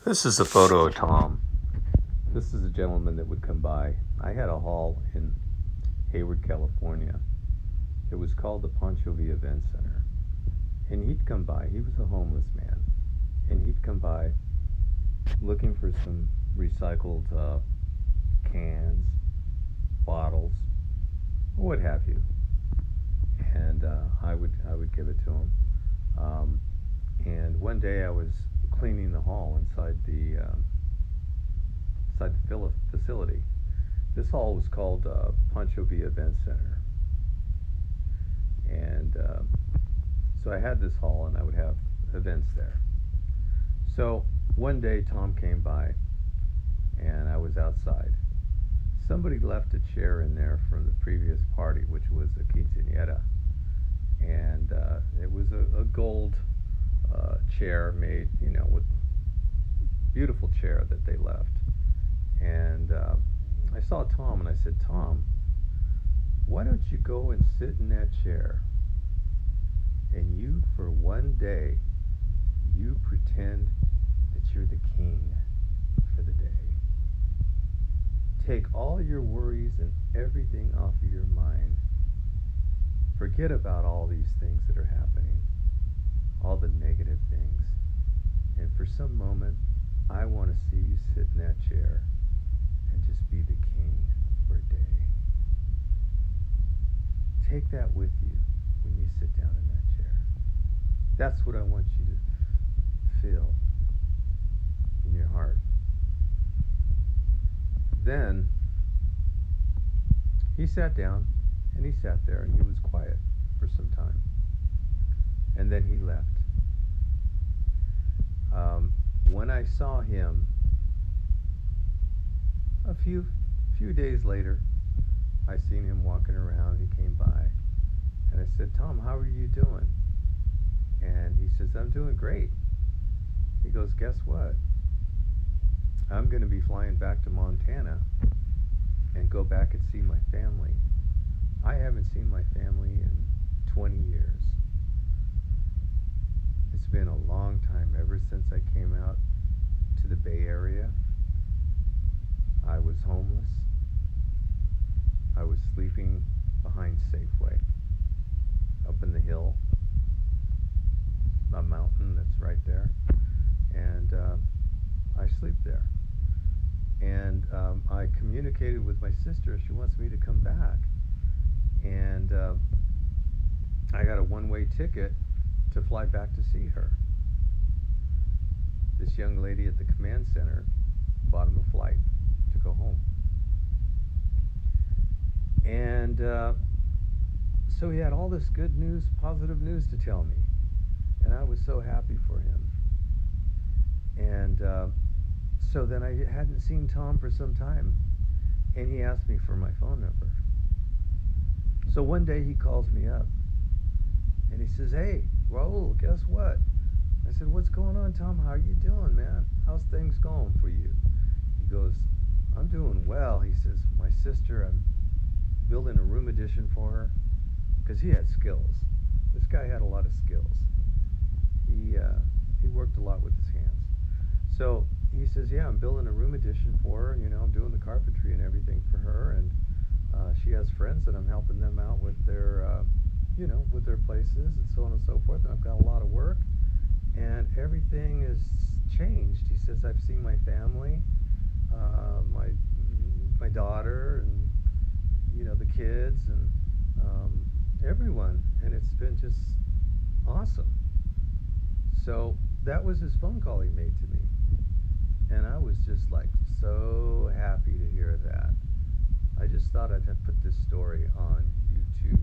This is a photo of Tom. This is a gentleman that would come by. I had a hall in Hayward, California. It was called the Pancho Villa Event Center. And he'd come by. He was a homeless man. And he'd come by looking for some recycled cans, bottles, or what have you. And I would give it to him. And one day I was cleaning the hall inside the facility. This hall was called Pancho Villa Event Center, and so I had this hall, and I would have events there. So one day Tom came by, and I was outside. Somebody left a chair in there from the previous party, which was a quinceañera, and it was a gold chair made, with beautiful chair that they left. And I saw Tom, and I said, Tom, why don't you go and sit in that chair, and you, for one day, you pretend that you're the king for the day. Take all your worries and everything off of your mind. Forget about all these things that are happening, all the negative things. And for some moment, I want to see you sit in that chair and just be the king for a day. Take that with you when you sit down in that chair. That's what I want you to feel in your heart. Then he sat down, and he sat there, and he was quiet for some time. And then he left. When I saw him a few days later, I seen him walking around. He came by, and I said, Tom, how are you doing? And he says, I'm doing great. He goes, guess what? I'm going to be flying back to Montana and go back and see my family. I haven't seen my family in 20 years. It's been a long time ever since I came out to the Bay Area. I was homeless. I was sleeping behind Safeway up in the hill, a mountain that's right there. And I sleep there. And I communicated with my sister. She wants me to come back. And I got a one-way ticket to fly back to see her. This young lady at the command center bought him a flight to go home. And so he had all this good news, positive news to tell me. And I was so happy for him. And so then I hadn't seen Tom for some time. And he asked me for my phone number. So one day he calls me up. And he says, hey, Raul, guess what? I said, what's going on, Tom? How are you doing, man? How's things going for you? He goes, I'm doing well. He says, my sister, I'm building a room addition for her. Because he had skills. This guy had a lot of skills. He worked a lot with his hands. So he says, yeah, I'm building a room addition for her. I'm doing the carpentry and everything for her. And she has friends that I'm helping them out with their with their places and so on and so forth. And I've got a lot of work, and everything has changed. He says, I've seen my family, my daughter, and the kids, and everyone, and it's been just awesome. So that was his phone call he made to me, and I was just like so happy to hear that. I just thought I'd put this story on YouTube.